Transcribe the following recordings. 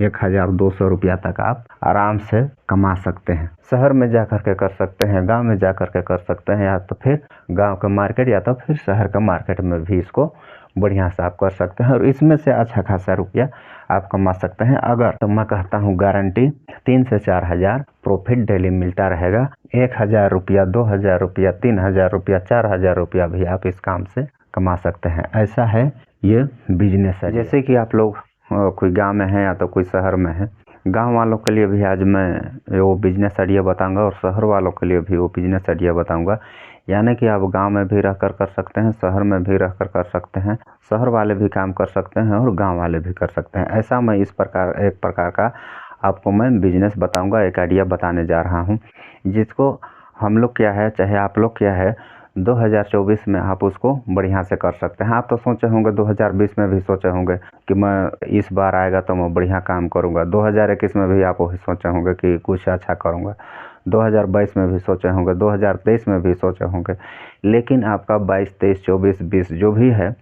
1,200 रुपया तक आप आराम से कमा सकते हैं। शहर में जा कर के कर सकते हैं, गांव में जा कर के कर सकते हैं, या तो फिर गांव का मार्केट या तो फिर शहर का मार्केट में भी इसको बढ़िया से आप कर सकते हैं और इसमें से अच्छा खासा रुपया आप कमा सकते हैं। अगर तो मैं कहता हूँ गारंटी 3 से 4 हज़ार प्रॉफिट डेली मिलता रहेगा। 1,000 रुपया, 2,000 रुपया, 3,000 रुपया, 4,000 रुपया भी आप इस काम से कमा सकते हैं। ऐसा है ये बिजनेस है। जैसे कि आप लोग कोई गांव में है या तो कोई शहर में है, गांव वालों के लिए भी आज मैं वो बिजनेस आइडिया बताऊंगा और शहर वालों के लिए भी वो बिजनेस आइडिया बताऊंगा। यानी कि आप गांव में भी रहकर कर सकते हैं, शहर में भी रहकर कर सकते हैं, शहर वाले भी काम कर सकते हैं और गांव वाले भी कर सकते हैं। ऐसा मैं इस प्रकार एक प्रकार का आपको मैं बिजनेस बताऊंगा, एक आइडिया बताने जा रहा हूँ, जिसको हम लोग क्या है, चाहे आप लोग क्या है, 2024 में आप उसको बढ़िया से कर सकते हैं। आप तो सोचे होंगे 2020 में भी सोचे होंगे कि मैं इस बार आएगा तो मैं बढ़िया काम करूंगा। 2021 में भी आप वही सोचे होंगे कि कुछ अच्छा करूंगा। 2022 में भी सोचे होंगे, 2023 में भी सोचे होंगे, लेकिन आपका 22, 23, 24, 20 जो भी है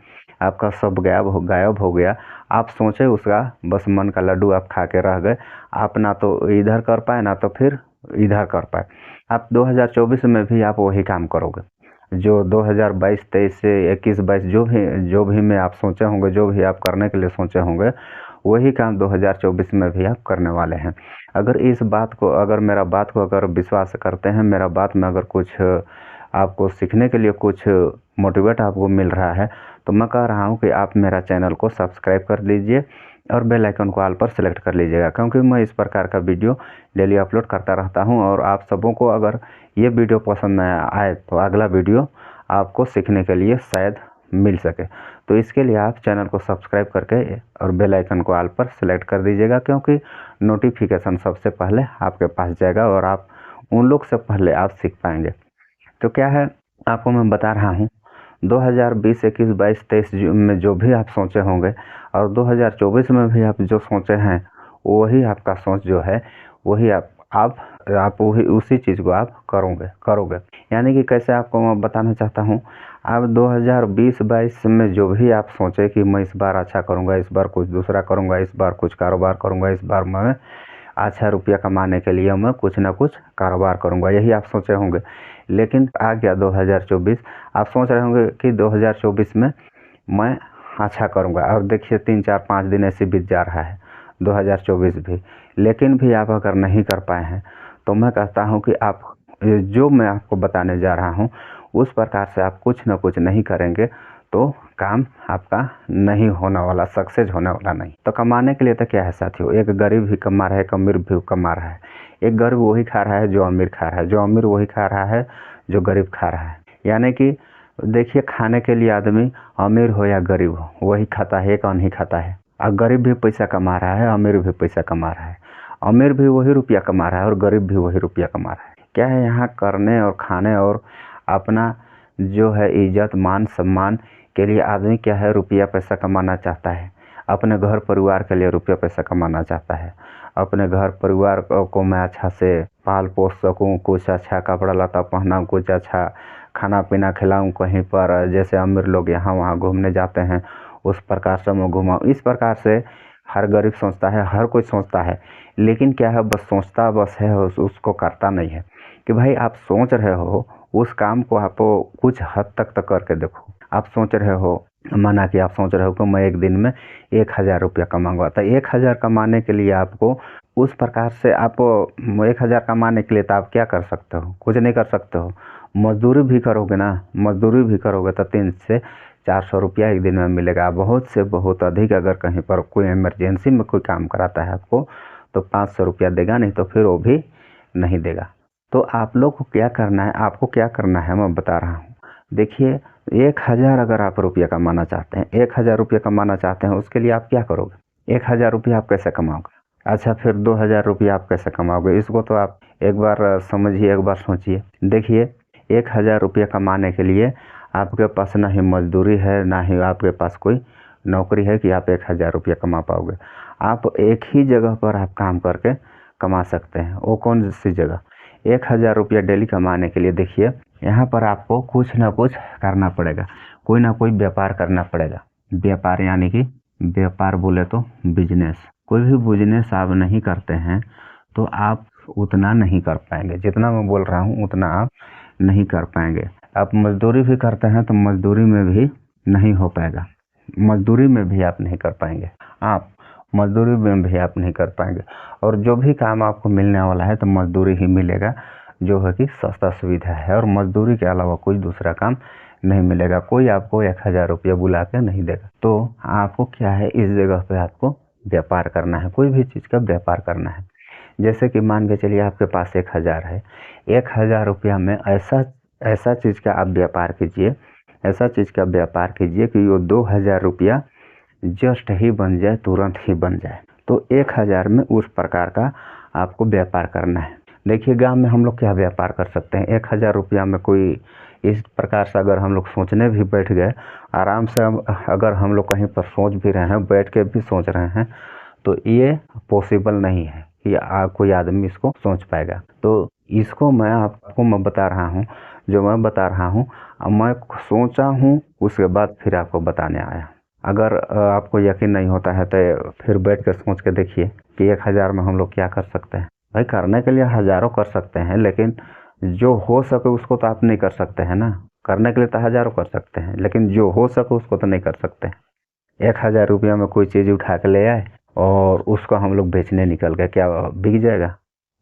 आपका सब गायब हो गया। आप सोचे उसका बस मन का लड्डू आप खा के रह गए। आप ना तो इधर कर पाए ना तो फिर इधर कर पाए। आप 2024 में भी आप वही काम करोगे जो 2022, 23 से 21, 22 जो भी में आप सोचे होंगे, जो भी आप करने के लिए सोचे होंगे, वही काम 2024 में भी आप करने वाले हैं। अगर मेरा बात को अगर विश्वास करते हैं, मेरा बात में अगर कुछ आपको सीखने के लिए कुछ मोटिवेट आपको मिल रहा है, तो मैं कह रहा हूँ कि आप मेरा चैनल को सब्सक्राइब कर लीजिए और बेल आइकन को ऑल पर सेलेक्ट कर लीजिएगा, क्योंकि मैं इस प्रकार का वीडियो डेली अपलोड करता रहता हूं। और आप सबों को अगर ये वीडियो पसंद न आए तो अगला वीडियो आपको सीखने के लिए शायद मिल सके। तो इसके लिए आप चैनल को सब्सक्राइब करके और बेल आइकन को ऑल पर सेलेक्ट कर दीजिएगा, क्योंकि नोटिफिकेशन सबसे पहले आपके पास जाएगा और आप उन लोग से पहले आप सीख पाएंगे। तो क्या है, आपको मैं बता रहा हूँ 2020, 21, 22, 23 में जो भी आप सोचे होंगे और 2024 में भी आप जो सोचे हैं, वही आपका सोच जो है वही आप वही उसी चीज़ को आप करोगे। यानी कि कैसे आपको मैं बताना चाहता हूँ, आप 2020-22 में जो भी आप सोचे कि मैं इस बार अच्छा करूँगा, इस बार कुछ दूसरा करूँगा, इस बार कुछ कारोबार करूँगा, इस बार मैं अच्छा रुपया कमाने के लिए मैं कुछ ना कुछ कारोबार करूँगा, यही आप सोचे होंगे। लेकिन आ गया 2024, आप सोच रहे होंगे कि 2024 में मैं अच्छा करूँगा, और देखिए 3, 4, 5 दिन ऐसे बीत जा रहा है 2024 भी, लेकिन भी आप अगर नहीं कर पाए हैं, तो मैं कहता हूं कि आप जो मैं आपको बताने जा रहा हूं उस प्रकार से आप कुछ ना कुछ नहीं करेंगे तो काम आपका नहीं होने वाला, सक्सेस होने वाला नहीं। तो कमाने के लिए तो क्या है साथियों, एक गरीब भी कमा रहा है, एक अमीर भी कमा रहा है। एक गरीब वही खा रहा है जो अमीर खा रहा है, जो अमीर वही खा रहा है जो गरीब खा रहा है। यानी कि देखिए, खाने के लिए आदमी अमीर हो या गरीब हो वही खाता है, एक नहीं खाता है। और गरीब भी पैसा कमा रहा है, अमीर भी पैसा कमा रहा है, अमीर भी वही रुपया कमा रहा है और गरीब भी वही रुपया कमा रहा है। क्या है, यहाँ करने और खाने और अपना जो है इज्जत मान सम्मान के लिए आदमी क्या है, रुपया पैसा कमाना चाहता है। अपने घर परिवार के लिए रुपया पैसा कमाना चाहता है। अपने घर परिवार को मैं अच्छा से पाल पोस सकूं, कुछ अच्छा कपड़ा लता पहनाऊं, कुछ अच्छा खाना पीना खिलाऊं कहीं पर। जैसे अमीर लोग यहाँ वहाँ घूमने जाते हैं, उस प्रकार से मैं घुमाऊं। इस प्रकार से हर गरीब सोचता है, हर कोई सोचता है, लेकिन क्या है, बस सोचता बस है, उसको करता नहीं है। कि भाई आप सोच रहे हो उस काम को आप कुछ हद तक करके देखो। आप सोच रहे हो, माना कि आप सोच रहे हो कि मैं एक दिन में 1,000 रुपया कमाऊंगा, तो 1,000 कमाने के लिए आपको उस प्रकार से आप 1,000 कमाने के लिए तो आप क्या कर सकते हो, कुछ नहीं कर सकते हो। मजदूरी भी करोगे ना, मजदूरी भी करोगे तो 300 से 400 रुपया एक दिन में मिलेगा। बहुत से बहुत अधिक अगर कहीं पर कोई इमरजेंसी में कोई काम कराता है आपको, तो 500 रुपया देगा, नहीं तो फिर वो भी नहीं देगा। तो आप लोग को क्या करना है, आपको क्या करना है मैं बता रहा हूँ। देखिए, 1,000 अगर आप रुपया कमाना चाहते हैं, 1,000 रुपया कमाना चाहते हैं, उसके लिए आप क्या करोगे? 1,000 रुपया आप कैसे कमाओगे? अच्छा, फिर 2,000 रुपया आप कैसे कमाओगे? इसको तो आप एक बार समझिए, एक बार सोचिए। देखिए, 1,000 रुपया कमाने के लिए आपके पास ना ही मजदूरी है, ना ही आपके पास कोई नौकरी है कि आप 1,000 रुपया कमा पाओगे। आप एक ही जगह पर आप काम करके कमा सकते हैं। वो कौन सी जगह? 1,000 रुपया डेली कमाने के लिए देखिए, यहाँ पर आपको कुछ ना कुछ करना पड़ेगा, कोई ना कोई व्यापार करना पड़ेगा। व्यापार यानी कि व्यापार बोले तो बिजनेस। कोई भी बिजनेस आप नहीं करते हैं तो आप उतना नहीं कर पाएंगे, जितना मैं बोल रहा हूँ उतना आप नहीं कर पाएंगे। आप मजदूरी भी करते हैं तो मजदूरी में भी नहीं हो पाएगा, मजदूरी में भी आप नहीं कर पाएंगे, आप मजदूरी में भी आप नहीं कर पाएंगे। और जो भी काम आपको मिलने वाला है तो मजदूरी ही मिलेगा, जो है कि सस्ता सुविधा है, और मजदूरी के अलावा कोई दूसरा काम नहीं मिलेगा। कोई आपको 1000 रुपया बुला के नहीं देगा। तो आपको क्या है, इस जगह पे आपको व्यापार करना है, कोई भी चीज़ का व्यापार करना है। जैसे कि मान के चलिए आपके पास 1000 है, 1000 रुपया में ऐसा चीज़ का आप व्यापार कीजिए, ऐसा चीज़ का व्यापार कीजिए कि वो 2000 रुपया जस्ट ही बन जाए, तुरंत ही बन जाए। तो 1000 में उस प्रकार का आपको व्यापार करना है। देखिए गांव में हम लोग क्या व्यापार कर सकते हैं, 1000 रुपया में कोई इस प्रकार से अगर हम लोग सोचने भी बैठ गए, आराम से अगर हम लोग कहीं पर सोच भी रहे हैं, बैठ के भी सोच रहे हैं, तो ये पॉसिबल नहीं है कि कोई आदमी इसको सोच पाएगा। तो इसको मैं बता रहा हूँ, जो मैं बता रहा हूँ मैं सोचा हूँ, उसके बाद फिर आपको बताने आया। अगर आपको यकीन नहीं होता है तो फिर बैठ कर सोच के देखिए कि 1000 में हम लोग क्या कर सकते हैं। भाई करने के लिए हज़ारों कर सकते हैं, लेकिन जो हो सके उसको तो आप नहीं कर सकते हैं ना। करने के लिए तो हज़ारों कर सकते हैं, लेकिन जो हो सके उसको तो नहीं कर सकते। 1000 रुपया में कोई चीज़ उठा के ले आए और उसको हम लोग बेचने निकल गए, क्या बिक जाएगा?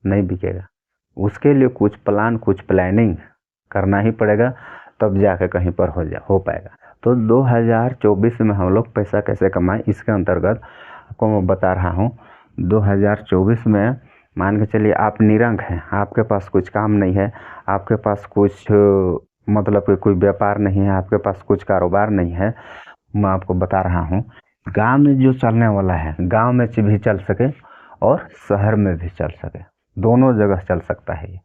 नहीं बिकेगा। उसके लिए कुछ प्लान, कुछ प्लानिंग करना ही पड़ेगा, तब जाके कहीं पर हो पाएगा। तो 2024 में हम लोग पैसा कैसे कमाएं, इसके अंतर्गत आपको मैं बता रहा हूँ। 2024 में मान के चलिए आप निरंक हैं, आपके पास कुछ काम नहीं है, आपके पास कुछ मतलब कि कोई व्यापार नहीं है, आपके पास कुछ कारोबार नहीं है। मैं आपको बता रहा हूँ गांव में जो चलने वाला है, गांव में भी चल सके और शहर में भी चल सके, दोनों जगह चल सकता है ये।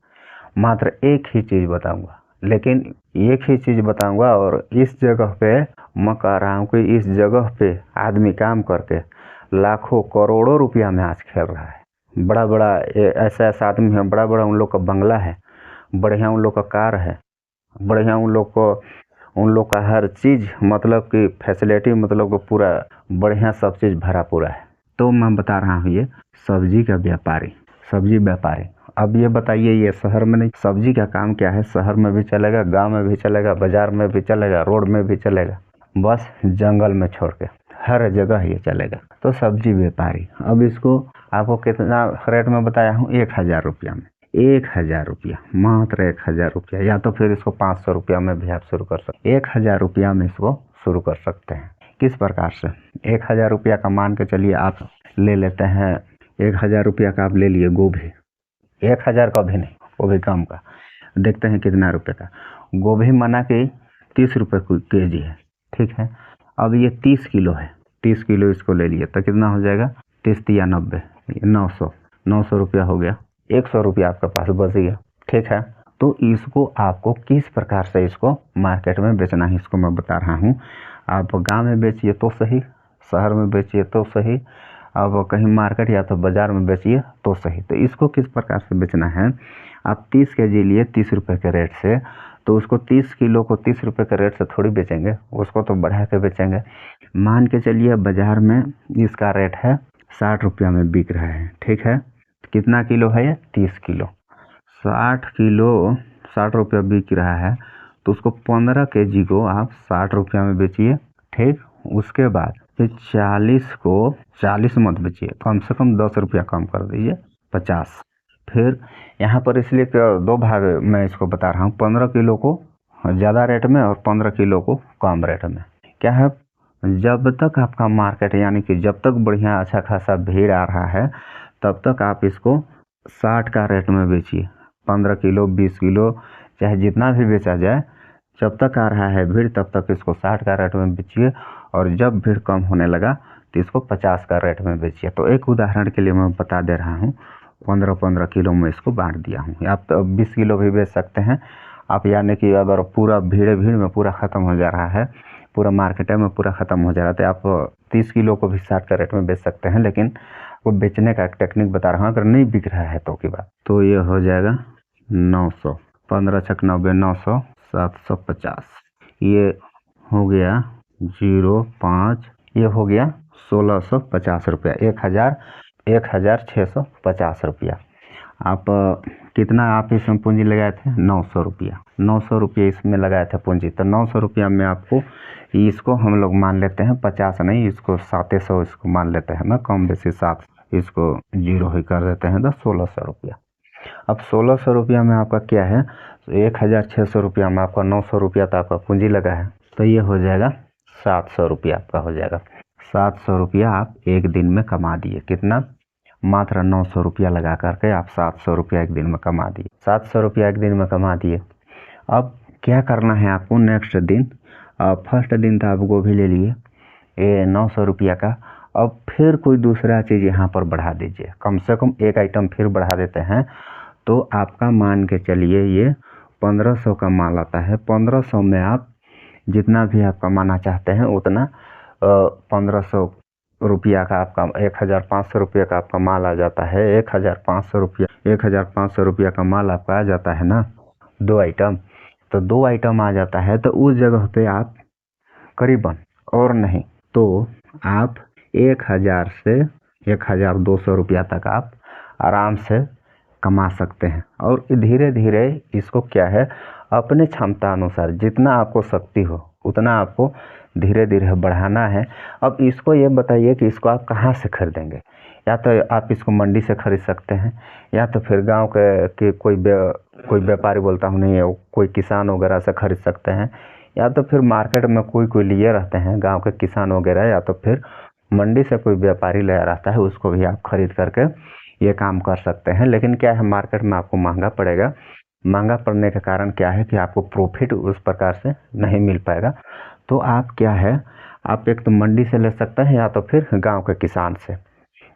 मात्र एक ही चीज़ बताऊंगा, लेकिन एक ही चीज़ बताऊंगा, और इस जगह पे मैं कह रहा हूँ कि इस जगह पे आदमी काम करके लाखों करोड़ों रुपया में आज खेल रहा है। बड़ा बड़ा ऐसा आदमी है, बड़ा बड़ा उन लोग का बंगला है, बढ़िया उन लोग का कार है, बढ़िया उन लोग का हर चीज़, मतलब कि फैसिलिटी, मतलब कि पूरा बढ़िया सब चीज़ भरा पूरा है। तो मैं बता रहा हूँ ये सब्जी का व्यापारी, सब्जी व्यापारी। अब ये बताइए, ये शहर में नहीं, सब्जी का काम क्या है, शहर में भी चलेगा, गांव में भी चलेगा, बाजार में भी चलेगा, रोड में भी चलेगा, बस जंगल में छोड़ के हर जगह ये चलेगा। तो सब्जी व्यापारी, अब इसको आपको कितना रेट में बताया हूँ, 1000 रुपया में, 1000 रुपया, मात्र 1000 रुपया, या तो फिर इसको 500 रुपया में भी आप शुरू कर सकते हैं। 1000 रुपया में इसको शुरू कर सकते हैं। किस प्रकार से? 1000 रुपया का मान के चलिए आप ले लेते हैं, 1000 रुपया का आप ले लिए गोभी, 1000 का भी नहीं, वो भी कम का, देखते हैं कितना रुपए का। गोभी माना कि 30 रुपये केजी है, ठीक है। अब ये 30 किलो है, 30 किलो इसको ले लिए तो कितना हो जाएगा, 30 या 90, 900 रुपया हो गया, 100 रुपया आपके पास बच गया, ठीक है। तो इसको आपको किस प्रकार से इसको मार्केट में बेचना है, इसको मैं बता रहा हूँ। आप गांव में बेचिए तो सही, शहर में बेचिए तो सही, अब कहीं मार्केट या तो बाज़ार में बेचिए तो सही। तो इसको किस प्रकार से बेचना है, आप 30 केजी लिए 30 रुपये के रेट से, तो उसको 30 किलो को 30 रुपये के रेट से थोड़ी बेचेंगे, उसको तो बढ़ा के बेचेंगे। मान के चलिए बाज़ार में इसका रेट है 60 रुपया में बिक रहा है, ठीक है। कितना किलो है ये, 30 किलो, 60 किलो 60 रुपया बिक रहा है, तो उसको 15 केजी को आप 60 रुपया में बेचिए, ठीक। उसके बाद फिर 40 को 40 मत बेचिए, कम से कम 10 रुपया कम कर दीजिए, 50। फिर यहाँ पर इसलिए दो भाग मैं इसको बता रहा हूँ, 15 किलो को ज़्यादा रेट में और 15 किलो को कम रेट में। क्या है, जब तक आपका मार्केट, यानी कि जब तक बढ़िया अच्छा खासा भीड़ आ रहा है, तब तक आप इसको 60 का रेट में बेचिए। 15 किलो 20 किलो चाहे जितना भी बेचा जाए, जब तक आ रहा है भीड़ तब तक इसको 60 का रेट में बेचिए, और जब भीड़ कम होने लगा तो इसको 50 का रेट में बेचिए। तो एक उदाहरण के लिए मैं बता दे रहा हूँ, 15-15 किलो में इसको बांट दिया हूँ। आप तो 20 किलो भी बेच सकते हैं आप, यानी कि अगर पूरा भीड़ में पूरा ख़त्म हो जा रहा है, पूरा मार्केट में पूरा ख़त्म हो जा रहा है, तो आप 30 किलो को भी 60 का रेट में बेच सकते हैं। लेकिन वो बेचने का एक टेक्निक बता रहा हूँ, अगर नहीं बिक रहा है तो की बात। तो ये हो जाएगा 900, 15 छक 90, 900, 750, ये हो गया 0.5, ये हो गया 1650 रुपया, 1650 रुपया। आप कितना आप इसमें पूंजी लगाए थे? 900 रुपया। 900 रुपये इसमें लगाए थे पूंजी, तो 900 रुपया में आपको इसको हम लोग मान लेते हैं 50 नहीं, इसको 700 इसको मान लेते हैं ना, कम बेसी 7, इसको जीरो ही कर देते हैं तो 1600 रुपया। अब 1600 रुपया में आपका क्या है, तो 1600 रुपया में आपका 900 रुपया तो आपका पूंजी लगा है, तो ये हो जाएगा 700 रुपया आपका हो जाएगा। 700 रुपया आप एक दिन में कमा दिए। कितना? मात्र 900 रुपया लगा करके आप 700 रुपया एक दिन में कमा दिए। 700 रुपया एक दिन में कमा दिए। अब क्या करना है आपको नेक्स्ट दिन? फर्स्ट दिन तो आप गोभी ले लिए ये 900 रुपया का। अब फिर कोई दूसरा चीज़ यहाँ पर बढ़ा दीजिए, कम से कम एक आइटम फिर बढ़ा देते हैं, तो आपका मान के चलिए ये 1500 का माल आता है। 1500 में आप जितना भी आप कमाना चाहते हैं उतना 1500 रुपया का आपका 1500 रुपये का आपका माल आ जाता है। 1500 रुपया का माल आपका आ जाता है ना, 2 आइटम, तो 2 आइटम आ जाता है। तो उस जगह पे आप करीबन और नहीं तो आप 1000 से 1200 रुपया तक आप आराम से कमा सकते हैं। और धीरे धीरे इसको क्या है, अपने क्षमता अनुसार जितना आपको शक्ति हो उतना आपको धीरे धीरे बढ़ाना है। अब इसको ये बताइए कि इसको आप कहाँ से खरीदेंगे? या तो आप इसको मंडी से खरीद सकते हैं, या तो फिर गांव के कोई व्यापारी बोलता हूँ नहीं है, कोई किसान वगैरह से खरीद सकते हैं, या तो फिर मार्केट में कोई लिए रहते हैं गांव के किसान वगैरह, या तो फिर मंडी से कोई व्यापारी ले रहता है, उसको भी आप खरीद करके ये काम कर सकते हैं। लेकिन क्या है, मार्केट में आपको महंगा पड़ेगा। महंगा पड़ने के कारण क्या है कि आपको प्रॉफिट उस प्रकार से नहीं मिल पाएगा। तो आप क्या है, आप एक तो मंडी से ले सकते हैं, या तो फिर गांव के किसान से।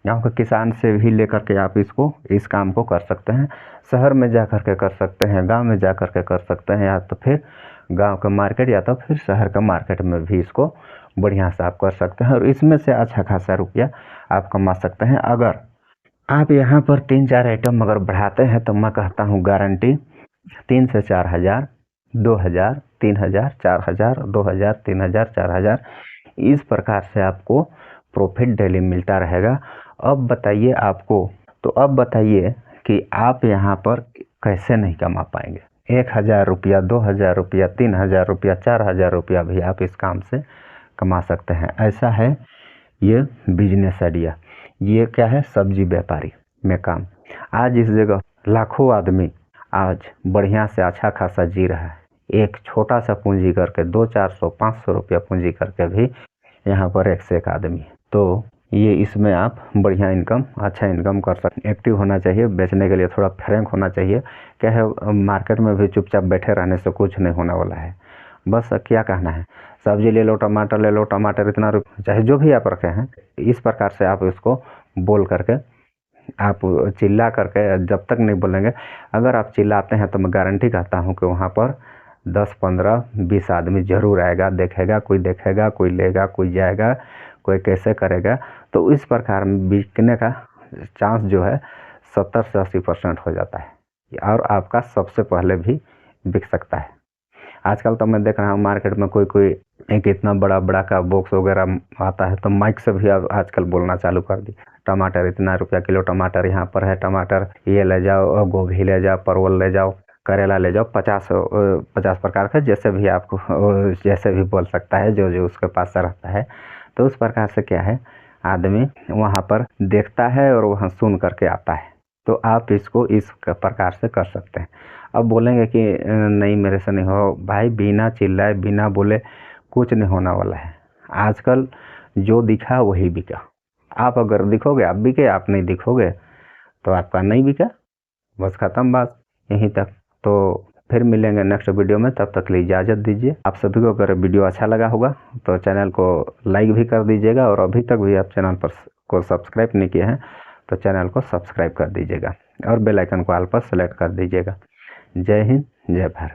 गांव के किसान से भी लेकर के आप इस काम को कर सकते हैं। शहर में जा कर के कर सकते हैं, गांव में जा कर के कर सकते हैं, या तो फिर गांव का मार्केट या तो फिर शहर का मार्केट में भी इसको बढ़िया से आप कर सकते हैं, और इसमें से अच्छा खासा रुपया आप कमा सकते हैं। अगर आप यहाँ पर 3-4 आइटम अगर बढ़ाते हैं तो मैं कहता हूँ गारंटी 3 से 4 हज़ार, 2000, 3000, 4000, 2000, 3000, 4000, इस प्रकार से आपको प्रॉफिट डेली मिलता रहेगा। अब बताइए आपको, तो अब बताइए कि आप यहाँ पर कैसे नहीं कमा पाएंगे। 1000 रुपया, 2000 रुपया, 3000 रुपया, 4000 रुपया भी आप इस काम से कमा सकते हैं। ऐसा है ये बिजनेस आइडिया। ये क्या है, सब्जी व्यापारी में काम। आज इस जगह लाखों आदमी आज बढ़िया से अच्छा खासा जी रहा है। एक छोटा सा पूंजी करके 200-400-500 रुपया पूंजी करके भी यहाँ पर एक से एक आदमी है। तो ये इसमें आप बढ़िया इनकम, अच्छा इनकम कर सकते। एक्टिव होना चाहिए, बेचने के लिए थोड़ा फ्रैंक होना चाहिए। क्या है, मार्केट में भी चुपचाप बैठे रहने से कुछ नहीं होने वाला है। बस क्या कहना है, सब्जी ले लो, टमाटर ले लो, टमाटर इतना रुपये, चाहे जो भी आप रखे हैं, इस प्रकार से आप इसको बोल करके, आप चिल्ला करके, जब तक नहीं बोलेंगे, अगर आप चिल्लाते हैं तो मैं गारंटी कहता हूँ कि वहाँ पर 10, 15, 20 आदमी जरूर आएगा, देखेगा, कोई लेगा, कोई जाएगा, कोई कैसे करेगा। तो इस प्रकार में बिकने का चांस जो है 70 से 80% हो जाता है, और आपका सबसे पहले भी बिक सकता है। आजकल तो मैं देख रहा हूँ मार्केट में कोई एक इतना बड़ा का बॉक्स वगैरह आता है, तो माइक से भी आजकल बोलना चालू कर दी, टमाटर इतना रुपया किलो, टमाटर यहाँ पर है, टमाटर ये ले जाओ, गोभी ले जाओ, परवल ले जाओ, करेला ले जाओ, 50 प्रकार का, जैसे भी आपको जैसे भी बोल सकता है, जो उसके पास रहता है। तो उस प्रकार से क्या है, आदमी वहाँ पर देखता है और वहाँ सुन करके आता है। तो आप इसको इस प्रकार से कर सकते हैं। अब बोलेंगे कि नहीं मेरे से नहीं हो भाई, बिना चिल्लाए बिना बोले कुछ नहीं होने वाला है। आजकल जो दिखा वही बिका। आप अगर दिखोगे आप बिके, आप नहीं दिखोगे तो आपका नहीं बिका, बस ख़त्म बात, यहीं तक। तो फिर मिलेंगे नेक्स्ट वीडियो में, तब तक के लिए इजाज़त दीजिए। आप सभी को अगर वीडियो अच्छा लगा होगा तो चैनल को लाइक भी कर दीजिएगा, और अभी तक भी आप चैनल को सब्सक्राइब नहीं किए हैं तो चैनल को सब्सक्राइब कर दीजिएगा, और बेल आइकन को ऑल पर सेलेक्ट कर दीजिएगा। जय हिंद, जय भारत।